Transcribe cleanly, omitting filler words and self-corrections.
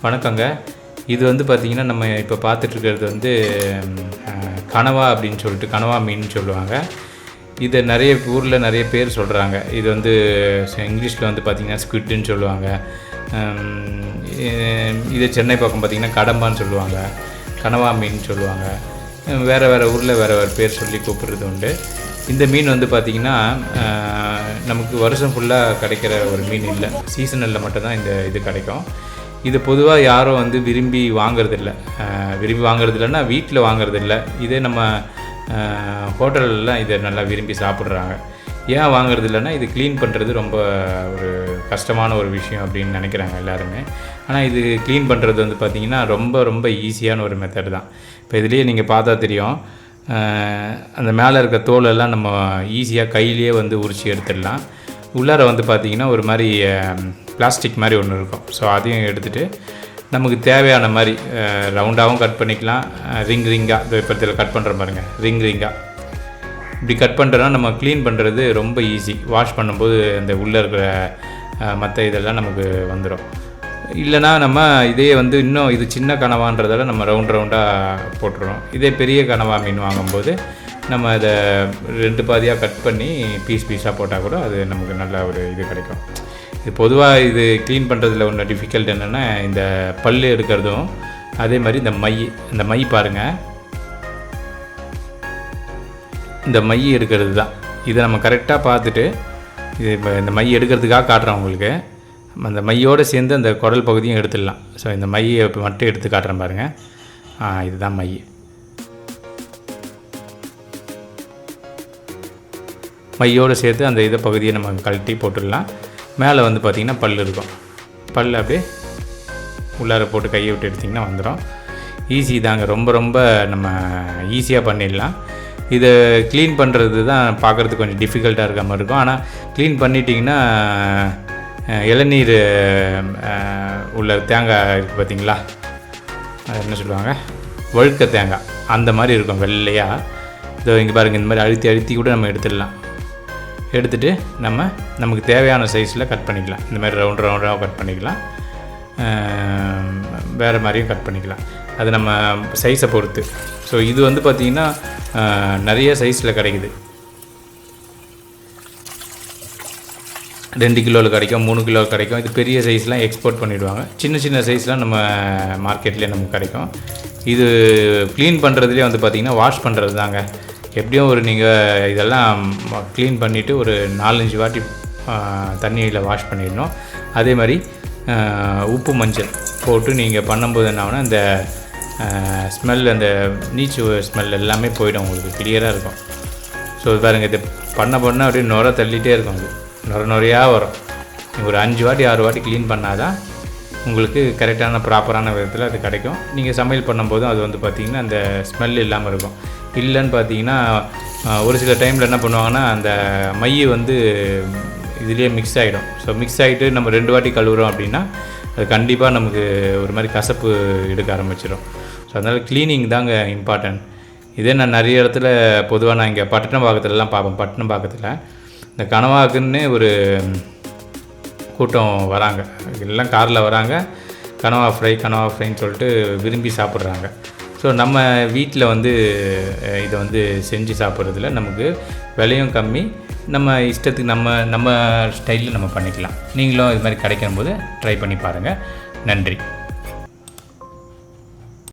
வணக்கங்க. இது வந்து பார்த்திங்கன்னா, நம்ம இப்போ பார்த்துட்ருக்கிறது வந்து கனவா அப்படின்னு சொல்லிட்டு கனவா மீன் சொல்லுவாங்க. இதை நிறைய ஊரில் நிறைய பேர் சொல்கிறாங்க. இது வந்து இங்கிலீஷில் வந்து பார்த்திங்கன்னா ஸ்குவிட்டுன்னு சொல்லுவாங்க. இது சென்னை பக்கம் பார்த்திங்கன்னா கடம்பான்னு சொல்லுவாங்க, கனவா மீன் சொல்லுவாங்க. வேறு வேறு ஊரில் வேறு வேறு பேர் சொல்லி கூப்பிட்றது உண்டு. இந்த மீன் வந்து பார்த்திங்கன்னா நமக்கு வருஷம் ஃபுல்லாக கிடைக்கிற ஒரு மீன் இல்லை, சீசனலில் மட்டும்தான் இது கிடைக்கும். இது பொதுவாக யாரும் வந்து விரும்பி வாங்கிறதில்ல. வாங்கிறதில்லன்னா வீட்டில் வாங்கிறதில்ல. இதே நம்ம ஹோட்டல்லாம் இதை நல்லா விரும்பி சாப்பிட்றாங்க. ஏன் வாங்கிறதில்லன்னா, இது க்ளீன் பண்ணுறது ரொம்ப ஒரு கஷ்டமான ஒரு விஷயம் அப்படின்னு நினைக்கிறாங்க எல்லாருமே. ஆனால் இது க்ளீன் பண்ணுறது வந்து பார்த்திங்கன்னா ரொம்ப ரொம்ப ஈஸியான ஒரு மெத்தட் தான். இப்போ இதுலேயே நீங்கள் பார்த்தா தெரியும், அந்த மேலே இருக்க தோலெல்லாம் நம்ம ஈஸியாக கையிலேயே வந்து உரித்து எடுத்துடலாம். உள்ளார வந்து பார்த்திங்கன்னா ஒரு மாதிரி பிளாஸ்டிக் மாதிரி ஒன்று இருக்கும். ஸோ அதையும் எடுத்துகிட்டு நமக்கு தேவையான மாதிரி ரவுண்டாகவும் கட் பண்ணிக்கலாம், ரிங்காக இப்போ இதில் கட் பண்ணுற பாருங்க, ரிங்காக இப்படி கட் பண்ணுறோன்னா நம்ம க்ளீன் பண்ணுறது ரொம்ப ஈஸி. வாஷ் பண்ணும்போது அந்த உள்ளே இருக்கிற மற்ற இதெல்லாம் நமக்கு வந்துடும். இல்லைனா நம்ம இதே வந்து இன்னும் இது சின்ன கனவான்றதால நம்ம ரவுண்டாக போட்டுருவோம். இதே பெரிய கனவா மீன் வாங்கும்போது நம்ம அதை 2 பாதியாக கட் பண்ணி பீஸாக போட்டால் கூட அது நமக்கு நல்ல ஒரு இது கிடைக்கும். இது பொதுவாக இது க்ளீன் பண்ணுறதுல ஒன்று டிஃபிகல்ட் என்னென்னா, இந்த பல் எடுக்கிறதும் அதே மாதிரி இந்த மை பாருங்கள், இந்த மை எடுக்கிறது தான். இதை நம்ம கரெக்டாக பார்த்துட்டு, இது இப்போ இந்த மை எடுக்கிறதுக்காக காட்டுறேன் உங்களுக்கு. அந்த மையோடு சேர்ந்து அந்த குடல் பகுதியும் எடுத்துடலாம். ஸோ இந்த மையை இப்போ மட்டும் எடுத்து காட்டுறேன் பாருங்கள். இதுதான் மையோடு சேர்த்து அந்த இதை பகுதியை நம்ம கழட்டி போட்டுடலாம். மேலே வந்து பார்த்திங்கன்னா பல் இருக்கும். பல் அப்படியே உள்ளார போட்டு கையை விட்டு எடுத்திங்கன்னா வந்துடும். ஈஸி தாங்க, ரொம்ப ரொம்ப நம்ம ஈஸியாக பண்ணிடலாம். இதை க்ளீன் பண்ணுறது தான் பார்க்குறதுக்கு கொஞ்சம் டிஃபிகல்ட்டாக இருக்க மாதிரி இருக்கும். ஆனால் க்ளீன் பண்ணிட்டிங்கன்னா இளநீர் உள்ள தேங்காய் இருக்குது பார்த்திங்களா, அது என்ன சொல்லுவாங்க, வழுக்க தேங்காய், அந்த மாதிரி இருக்கும் வெள்ளையாக. இதோ இங்கே பாருங்கள், இந்த மாதிரி அழுத்தி கூட நம்ம எடுத்துடலாம். எடுத்துகிட்டு நமக்கு தேவையான சைஸில் கட் பண்ணிக்கலாம். இந்த மாதிரி ரவுண்டாக கட் பண்ணிக்கலாம், வேறு மாதிரியும் கட் பண்ணிக்கலாம். அது நம்ம சைஸை பொறுத்து. ஸோ இது வந்து பார்த்திங்கன்னா நிறைய சைஸில் கிடைக்குது. 2 கிலோவில் கிடைக்கும், 3 கிலோவில் கிடைக்கும். இது பெரிய சைஸ்லாம் எக்ஸ்போர்ட் பண்ணிவிடுவாங்க. சின்ன சைஸ்லாம் நம்ம மார்க்கெட்லேயே நமக்கு கிடைக்கும். இது க்ளீன் பண்ணுறதுலேயே வந்து பார்த்திங்கன்னா வாஷ் பண்ணுறது தாங்க. எப்படியும் நீங்கள் இதெல்லாம் க்ளீன் பண்ணிவிட்டு ஒரு 4-5 வாட்டி தண்ணியில் வாஷ் பண்ணிடணும். அதே மாதிரி உப்பு மஞ்சள் போட்டு நீங்கள் பண்ணும்போது என்ன ஆகுனா, இந்த ஸ்மெல், அந்த நீச்சு ஸ்மெல் எல்லாமே போய்டும், உங்களுக்கு கிளியராக இருக்கும். ஸோ பாருங்கள், இது பண்ண அப்படியே நுர தள்ளிகிட்டே இருக்கும். அது நுரையாக வரும். ஒரு 5 வாட்டி 6 வாட்டி க்ளீன் பண்ணால் தான் உங்களுக்கு கரெக்டான ப்ராப்பரான விதத்தில் அது கிடைக்கும். நீங்கள் சமையல் பண்ணும்போதும் அது வந்து பார்த்திங்கன்னா அந்த ஸ்மெல் இல்லாமல் இருக்கும். இல்லைன்னு பார்த்தீங்கன்னா ஒரு சில டைமில் என்ன பண்ணுவாங்கன்னா, அந்த மை வந்து இதுலேயே மிக்ஸ் ஆகிடும். ஸோ மிக்ஸ் ஆகிட்டு நம்ம 2 வாட்டி கழுவுறோம் அப்படின்னா அது கண்டிப்பாக நமக்கு ஒரு மாதிரி கசப்பு எடுக்க ஆரம்பிச்சிடும். ஸோ அதனால் க்ளீனிங் தாங்க இம்பார்ட்டன்ட். இதே நான் நிறைய இடத்துல பொதுவாக நான் இங்கே பட்டணப்பாக்கத்துலலாம் பார்ப்பேன். பட்டணப்பாக்கத்தில் இந்த கனவாக்குன்னு ஒரு கூட்டம் வராங்க, எல்லாம் காரில் வராங்க, கனவா ஃப்ரைன்னு சொல்லிட்டு விரும்பி சாப்பிட்றாங்க. ஸோ நம்ம வீட்டில் வந்து இதை வந்து செஞ்சு சாப்பிட்றதுல நமக்கு விலையும் கம்மி, நம்ம இஷ்டத்துக்கு நம்ம ஸ்டைலில் நம்ம பண்ணிக்கலாம். நீங்களும் இது மாதிரி கிடைக்கும் போது ட்ரை பண்ணி பாருங்கள். நன்றி.